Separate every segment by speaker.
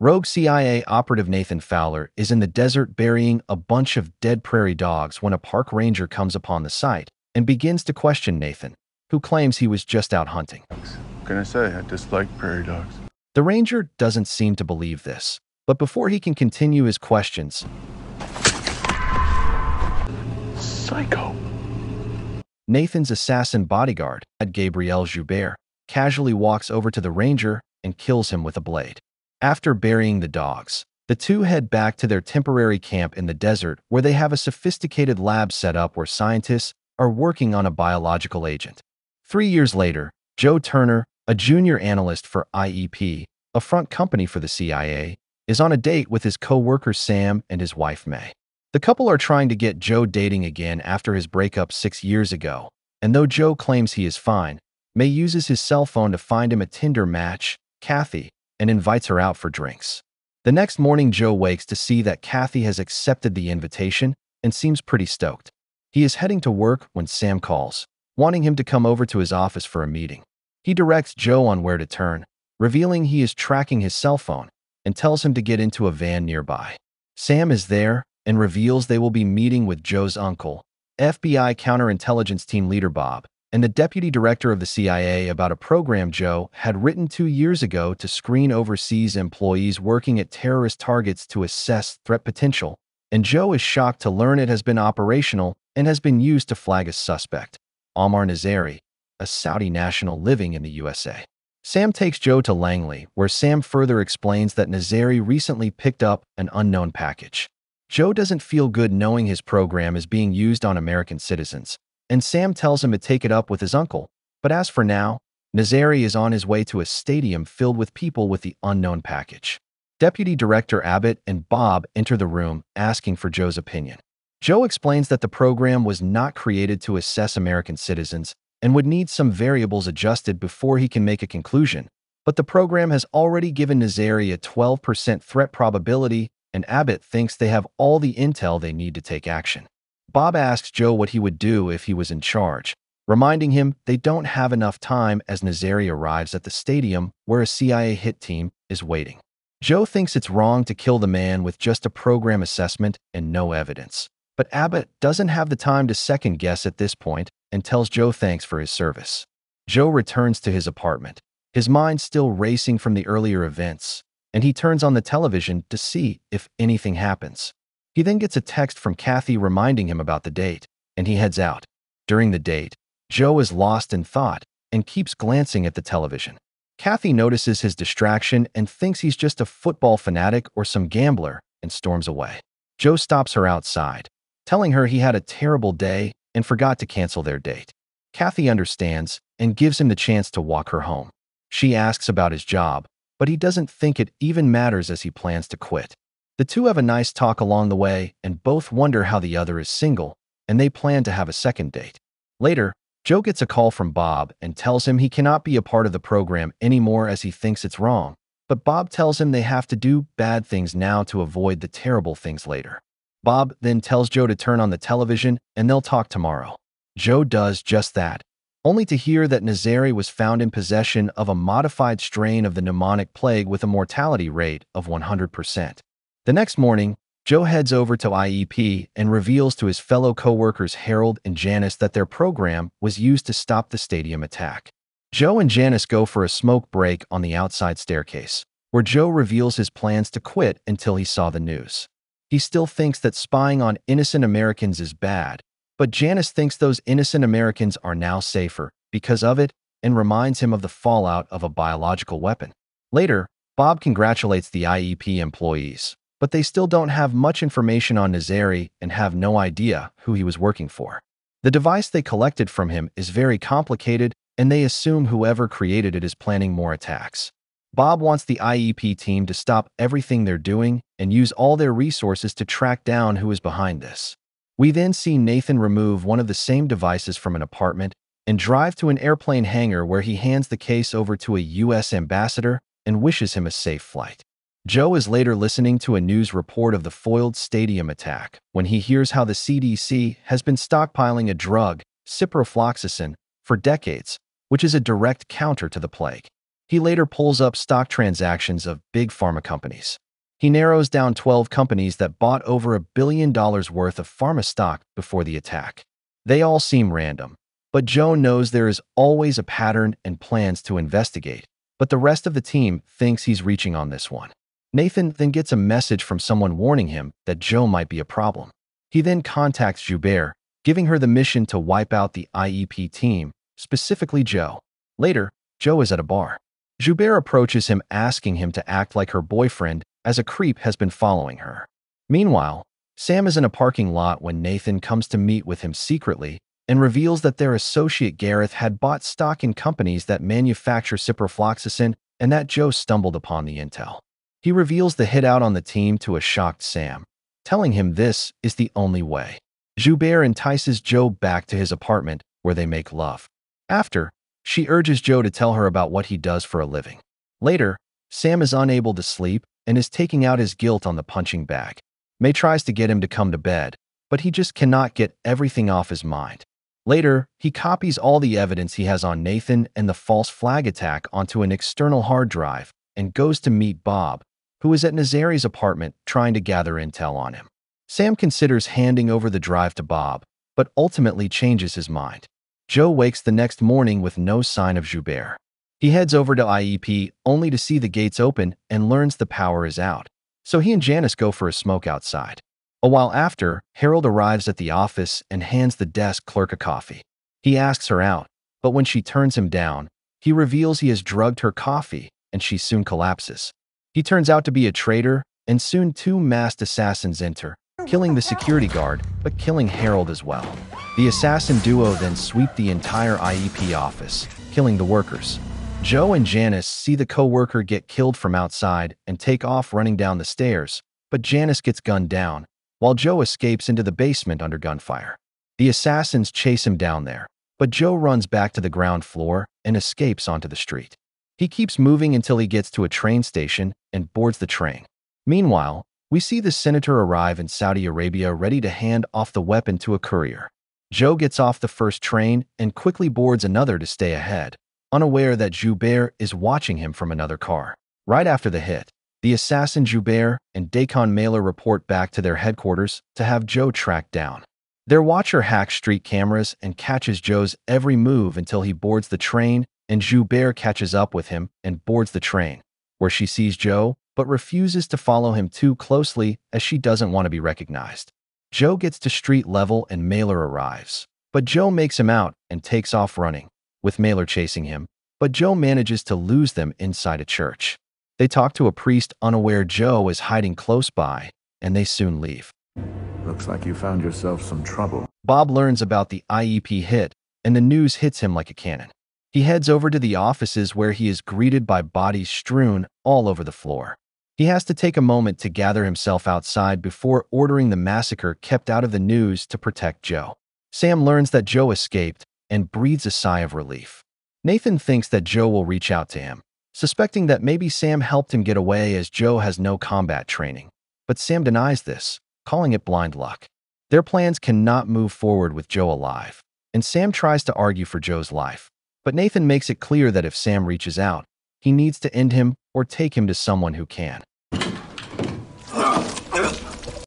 Speaker 1: Rogue CIA operative Nathan Fowler is in the desert burying a bunch of dead prairie dogs when a park ranger comes upon the site and begins to question Nathan, who claims he was just out hunting.
Speaker 2: What can I say? I dislike prairie dogs.
Speaker 1: The ranger doesn't seem to believe this, but before he can continue his questions,
Speaker 2: Psycho.
Speaker 1: Nathan's assassin bodyguard, Gabriel Joubert, casually walks over to the ranger and kills him with a blade. After burying the dogs, the two head back to their temporary camp in the desert where they have a sophisticated lab set up where scientists are working on a biological agent. 3 years later, Joe Turner, a junior analyst for IEP, a front company for the CIA, is on a date with his co-worker Sam and his wife May. The couple are trying to get Joe dating again after his breakup 6 years ago, and though Joe claims he is fine, May uses his cell phone to find him a Tinder match, Kathy, and invites her out for drinks. The next morning, Joe wakes to see that Kathy has accepted the invitation and seems pretty stoked. He is heading to work when Sam calls, wanting him to come over to his office for a meeting. He directs Joe on where to turn, revealing he is tracking his cell phone, and tells him to get into a van nearby. Sam is there and reveals they will be meeting with Joe's uncle, FBI counterintelligence team leader Bob, and the deputy director of the CIA about a program Joe had written 2 years ago to screen overseas employees working at terrorist targets to assess threat potential, and Joe is shocked to learn it has been operational and has been used to flag a suspect, Ammar Nazari, a Saudi national living in the USA. Sam takes Joe to Langley, where Sam further explains that Nazari recently picked up an unknown package. Joe doesn't feel good knowing his program is being used on American citizens, and Sam tells him to take it up with his uncle. But as for now, Nazari is on his way to a stadium filled with people with the unknown package. Deputy Director Abbott and Bob enter the room, asking for Joe's opinion. Joe explains that the program was not created to assess American citizens and would need some variables adjusted before he can make a conclusion, but the program has already given Nazari a 12% threat probability, and Abbott thinks they have all the intel they need to take action. Bob asks Joe what he would do if he was in charge, reminding him they don't have enough time as Nazari arrives at the stadium where a CIA hit team is waiting. Joe thinks it's wrong to kill the man with just a program assessment and no evidence, but Abbott doesn't have the time to second guess at this point and tells Joe thanks for his service. Joe returns to his apartment, his mind still racing from the earlier events, and he turns on the television to see if anything happens. He then gets a text from Kathy reminding him about the date, and he heads out. During the date, Joe is lost in thought and keeps glancing at the television. Kathy notices his distraction and thinks he's just a football fanatic or some gambler and storms away. Joe stops her outside, telling her he had a terrible day and forgot to cancel their date. Kathy understands and gives him the chance to walk her home. She asks about his job, but he doesn't think it even matters as he plans to quit. The two have a nice talk along the way and both wonder how the other is single, and they plan to have a second date. Later, Joe gets a call from Bob and tells him he cannot be a part of the program anymore as he thinks it's wrong, but Bob tells him they have to do bad things now to avoid the terrible things later. Bob then tells Joe to turn on the television and they'll talk tomorrow. Joe does just that, only to hear that Nazari was found in possession of a modified strain of the pneumonic plague with a mortality rate of 100%. The next morning, Joe heads over to IEP and reveals to his fellow co-workers Harold and Janice that their program was used to stop the stadium attack. Joe and Janice go for a smoke break on the outside staircase, where Joe reveals his plans to quit until he saw the news. He still thinks that spying on innocent Americans is bad, but Janice thinks those innocent Americans are now safer because of it and reminds him of the fallout of a biological weapon. Later, Bob congratulates the IEP employees, but they still don't have much information on Nazari and have no idea who he was working for. The device they collected from him is very complicated, and they assume whoever created it is planning more attacks. Bob wants the IEP team to stop everything they're doing and use all their resources to track down who is behind this. We then see Nathan remove one of the same devices from an apartment and drive to an airplane hangar where he hands the case over to a U.S. ambassador and wishes him a safe flight. Joe is later listening to a news report of the foiled stadium attack when he hears how the CDC has been stockpiling a drug, ciprofloxacin, for decades, which is a direct counter to the plague. He later pulls up stock transactions of big pharma companies. He narrows down 12 companies that bought over $1 billion worth of pharma stock before the attack. They all seem random, but Joe knows there is always a pattern and plans to investigate, but the rest of the team thinks he's reaching on this one. Nathan then gets a message from someone warning him that Joe might be a problem. He then contacts Joubert, giving her the mission to wipe out the IEP team, specifically Joe. Later, Joe is at a bar. Joubert approaches him asking him to act like her boyfriend as a creep has been following her. Meanwhile, Sam is in a parking lot when Nathan comes to meet with him secretly and reveals that their associate Gareth had bought stock in companies that manufacture ciprofloxacin and that Joe stumbled upon the intel. He reveals the hit out on the team to a shocked Sam, telling him this is the only way. Joubert entices Joe back to his apartment where they make love. After, she urges Joe to tell her about what he does for a living. Later, Sam is unable to sleep and is taking out his guilt on the punching bag. May tries to get him to come to bed, but he just cannot get everything off his mind. Later, he copies all the evidence he has on Nathan and the false flag attack onto an external hard drive and goes to meet Bob, who is at Nazari's apartment trying to gather intel on him. Sam considers handing over the drive to Bob, but ultimately changes his mind. Joe wakes the next morning with no sign of Joubert. He heads over to IEP only to see the gates open and learns the power is out, so he and Janice go for a smoke outside. A while after, Harold arrives at the office and hands the desk clerk a coffee. He asks her out, but when she turns him down, he reveals he has drugged her coffee and she soon collapses. He turns out to be a traitor, and soon two masked assassins enter, killing the security guard, but killing Harold as well. The assassin duo then sweep the entire IEP office, killing the workers. Joe and Janice see the co-worker get killed from outside and take off running down the stairs, but Janice gets gunned down, while Joe escapes into the basement under gunfire. The assassins chase him down there, but Joe runs back to the ground floor and escapes onto the street. He keeps moving until he gets to a train station and boards the train. Meanwhile, we see the senator arrive in Saudi Arabia ready to hand off the weapon to a courier. Joe gets off the first train and quickly boards another to stay ahead, unaware that Joubert is watching him from another car. Right after the hit, the assassin Joubert and Dakon Mailer report back to their headquarters to have Joe tracked down. Their watcher hacks street cameras and catches Joe's every move until he boards the train, and Joubert catches up with him and boards the train, where she sees Joe but refuses to follow him too closely as she doesn't want to be recognized. Joe gets to street level and Mailer arrives, but Joe makes him out and takes off running, with Mailer chasing him, but Joe manages to lose them inside a church. They talk to a priest unaware Joe is hiding close by, and they soon leave.
Speaker 3: Looks like you found yourself some trouble.
Speaker 1: Bob learns about the IEP hit, and the news hits him like a cannon. He heads over to the offices where he is greeted by bodies strewn all over the floor. He has to take a moment to gather himself outside before ordering the massacre kept out of the news to protect Joe. Sam learns that Joe escaped and breathes a sigh of relief. Nathan thinks that Joe will reach out to him, suspecting that maybe Sam helped him get away as Joe has no combat training. But Sam denies this, calling it blind luck. Their plans cannot move forward with Joe alive, and Sam tries to argue for Joe's life. But Nathan makes it clear that if Sam reaches out, he needs to end him or take him to someone who can.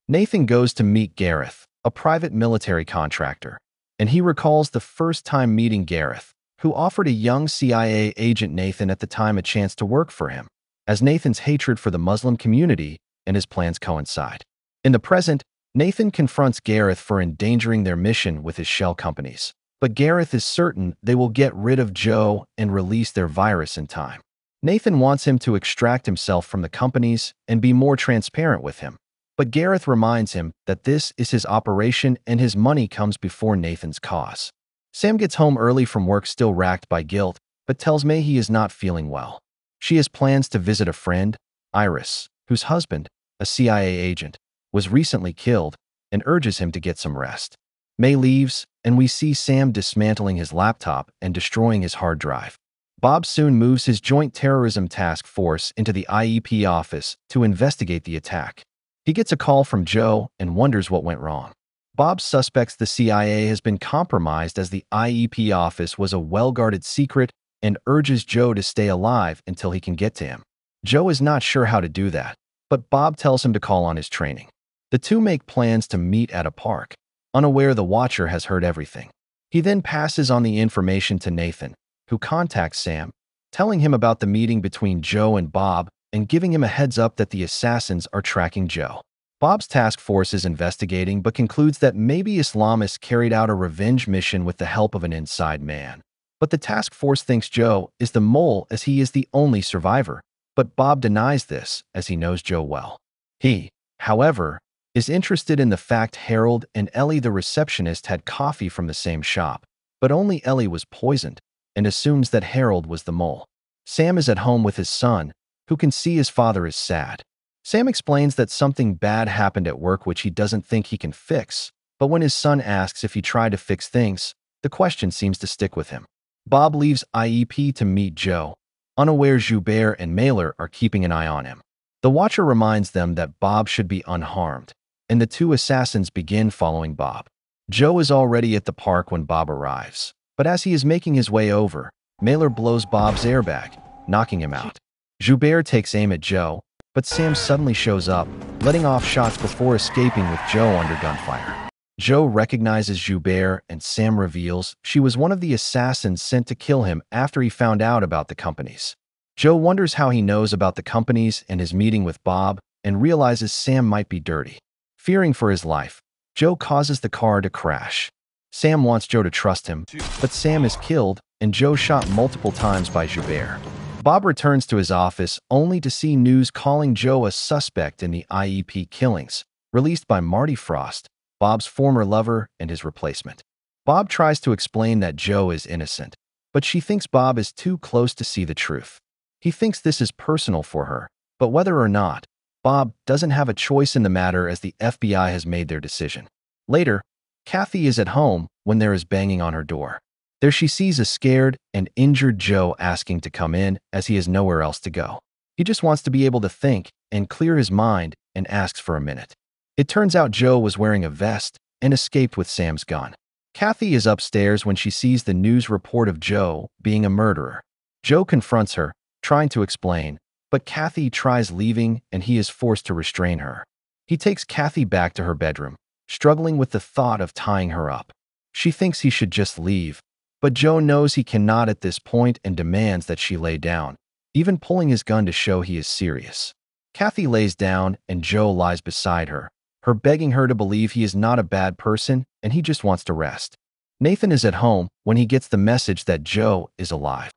Speaker 1: Nathan goes to meet Gareth, a private military contractor, and he recalls the first time meeting Gareth, who offered a young CIA agent Nathan at the time a chance to work for him, as Nathan's hatred for the Muslim community and his plans coincide. In the present, Nathan confronts Gareth for endangering their mission with his shell companies, but Gareth is certain they will get rid of Joe and release their virus in time. Nathan wants him to extract himself from the companies and be more transparent with him, but Gareth reminds him that this is his operation and his money comes before Nathan's cause. Sam gets home early from work still racked by guilt, but tells May he is not feeling well. She has plans to visit a friend, Iris, whose husband, a CIA agent, was recently killed, and urges him to get some rest. May leaves, and we see Sam dismantling his laptop and destroying his hard drive. Bob soon moves his Joint Terrorism Task Force into the IEP office to investigate the attack. He gets a call from Joe and wonders what went wrong. Bob suspects the CIA has been compromised as the IEP office was a well-guarded secret and urges Joe to stay alive until he can get to him. Joe is not sure how to do that, but Bob tells him to call on his training. The two make plans to meet at a park, unaware the Watcher has heard everything. He then passes on the information to Nathan, who contacts Sam, telling him about the meeting between Joe and Bob and giving him a heads up that the assassins are tracking Joe. Bob's task force is investigating but concludes that maybe Islamists carried out a revenge mission with the help of an inside man. But the task force thinks Joe is the mole as he is the only survivor, but Bob denies this as he knows Joe well. He, however, is interested in the fact Harold and Ellie the receptionist had coffee from the same shop, but only Ellie was poisoned, and assumes that Harold was the mole. Sam is at home with his son, who can see his father is sad. Sam explains that something bad happened at work which he doesn't think he can fix, but when his son asks if he tried to fix things, the question seems to stick with him. Bob leaves IEP to meet Joe, unaware Joubert and Mailer are keeping an eye on him. The Watcher reminds them that Bob should be unharmed, and the two assassins begin following Bob. Joe is already at the park when Bob arrives, but as he is making his way over, Mailer blows Bob's airbag, knocking him out. Joubert takes aim at Joe, but Sam suddenly shows up, letting off shots before escaping with Joe under gunfire. Joe recognizes Joubert and Sam reveals she was one of the assassins sent to kill him after he found out about the companies. Joe wonders how he knows about the companies and his meeting with Bob and realizes Sam might be dirty. Fearing for his life, Joe causes the car to crash. Sam wants Joe to trust him, but Sam is killed and Joe shot multiple times by Joubert. Bob returns to his office only to see news calling Joe a suspect in the IEP killings, released by Marty Frost, Bob's former lover and his replacement. Bob tries to explain that Joe is innocent, but she thinks Bob is too close to see the truth. He thinks this is personal for her, but whether or not, Bob doesn't have a choice in the matter as the FBI has made their decision. Later, Kathy is at home when there is banging on her door. There she sees a scared and injured Joe asking to come in as he has nowhere else to go. He just wants to be able to think and clear his mind and asks for a minute. It turns out Joe was wearing a vest and escaped with Sam's gun. Kathy is upstairs when she sees the news report of Joe being a murderer. Joe confronts her, trying to explain, but Kathy tries leaving and he is forced to restrain her. He takes Kathy back to her bedroom, struggling with the thought of tying her up. She thinks he should just leave, but Joe knows he cannot at this point and demands that she lay down, even pulling his gun to show he is serious. Kathy lays down and Joe lies beside her, begging her to believe he is not a bad person and he just wants to rest. Nathan is at home when he gets the message that Joe is alive.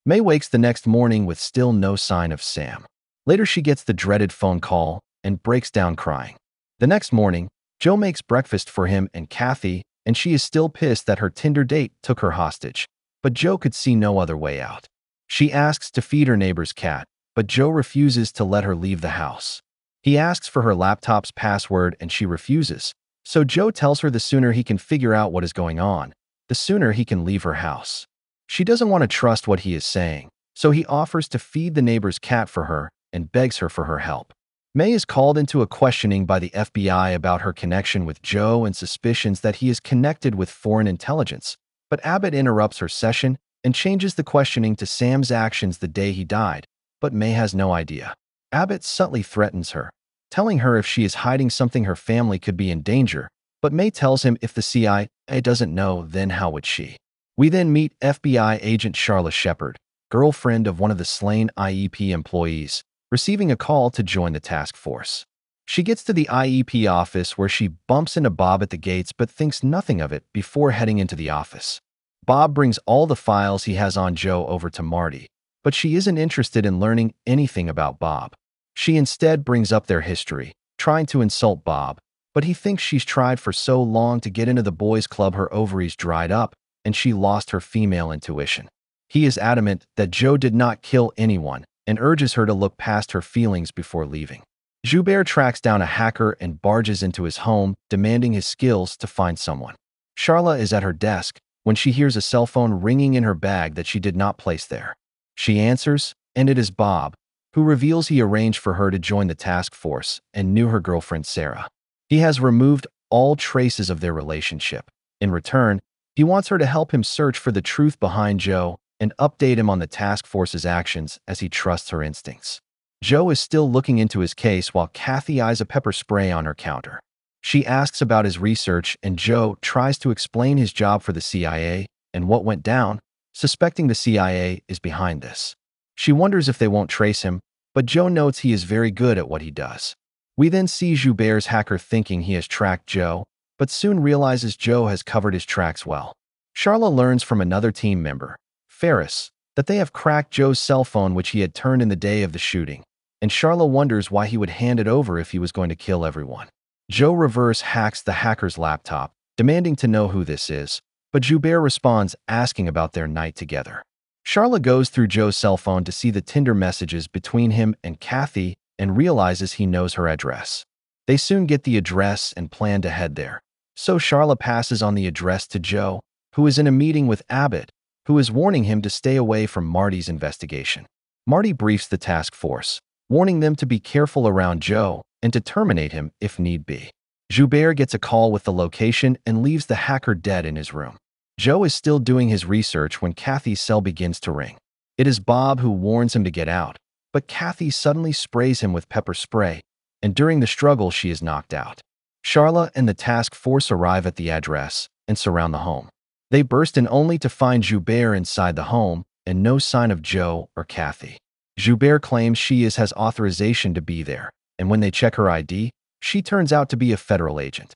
Speaker 1: May wakes the next morning with still no sign of Sam. Later she gets the dreaded phone call and breaks down crying. The next morning, Joe makes breakfast for him and Kathy, and she is still pissed that her Tinder date took her hostage, but Joe could see no other way out. She asks to feed her neighbor's cat, but Joe refuses to let her leave the house. He asks for her laptop's password and she refuses, so Joe tells her the sooner he can figure out what is going on, the sooner he can leave her house. She doesn't want to trust what he is saying, so he offers to feed the neighbor's cat for her and begs her for her help. May is called into a questioning by the FBI about her connection with Joe and suspicions that he is connected with foreign intelligence, but Abbott interrupts her session and changes the questioning to Sam's actions the day he died, but May has no idea. Abbott subtly threatens her, telling her if she is hiding something her family could be in danger, but May tells him if the CIA doesn't know, then how would she? We then meet FBI agent Charla Shepard, girlfriend of one of the slain IEP employees, receiving a call to join the task force. She gets to the IEP office where she bumps into Bob at the gates but thinks nothing of it before heading into the office. Bob brings all the files he has on Joe over to Marty, but she isn't interested in learning anything about Bob. She instead brings up their history, trying to insult Bob, but he thinks she's tried for so long to get into the boys' club her ovaries dried up and she lost her female intuition. He is adamant that Joe did not kill anyone and urges her to look past her feelings before leaving. Joubert tracks down a hacker and barges into his home, demanding his skills to find someone. Charla is at her desk when she hears a cell phone ringing in her bag that she did not place there. She answers, and it is Bob, who reveals he arranged for her to join the task force and knew her girlfriend Sarah. He has removed all traces of their relationship. In return, He wants her to help him search for the truth behind Joe and update him on the task force's actions as he trusts her instincts. Joe is still looking into his case while Kathy eyes a pepper spray on her counter. She asks about his research, and Joe tries to explain his job for the CIA and what went down, suspecting the CIA is behind this. She wonders if they won't trace him, but Joe notes he is very good at what he does. We then see Joubert's hacker thinking he has tracked Joe, but soon realizes Joe has covered his tracks well. Charla learns from another team member, Ferris, that they have cracked Joe's cell phone, which he had turned in the day of the shooting, and Charla wonders why he would hand it over if he was going to kill everyone. Joe reverse hacks the hacker's laptop, demanding to know who this is, but Joubert responds asking about their night together. Charla goes through Joe's cell phone to see the Tinder messages between him and Kathy and realizes he knows her address. They soon get the address and plan to head there. So Charla passes on the address to Joe, who is in a meeting with Abbott, who is warning him to stay away from Marty's investigation. Marty briefs the task force, warning them to be careful around Joe and to terminate him if need be. Joubert gets a call with the location and leaves the hacker dead in his room. Joe is still doing his research when Kathy's cell begins to ring. It is Bob who warns him to get out, but Kathy suddenly sprays him with pepper spray, and during the struggle she is knocked out. Charla and the task force arrive at the address and surround the home. They burst in only to find Joubert inside the home and no sign of Joe or Kathy. Joubert claims she has authorization to be there, and when they check her ID, she turns out to be a federal agent.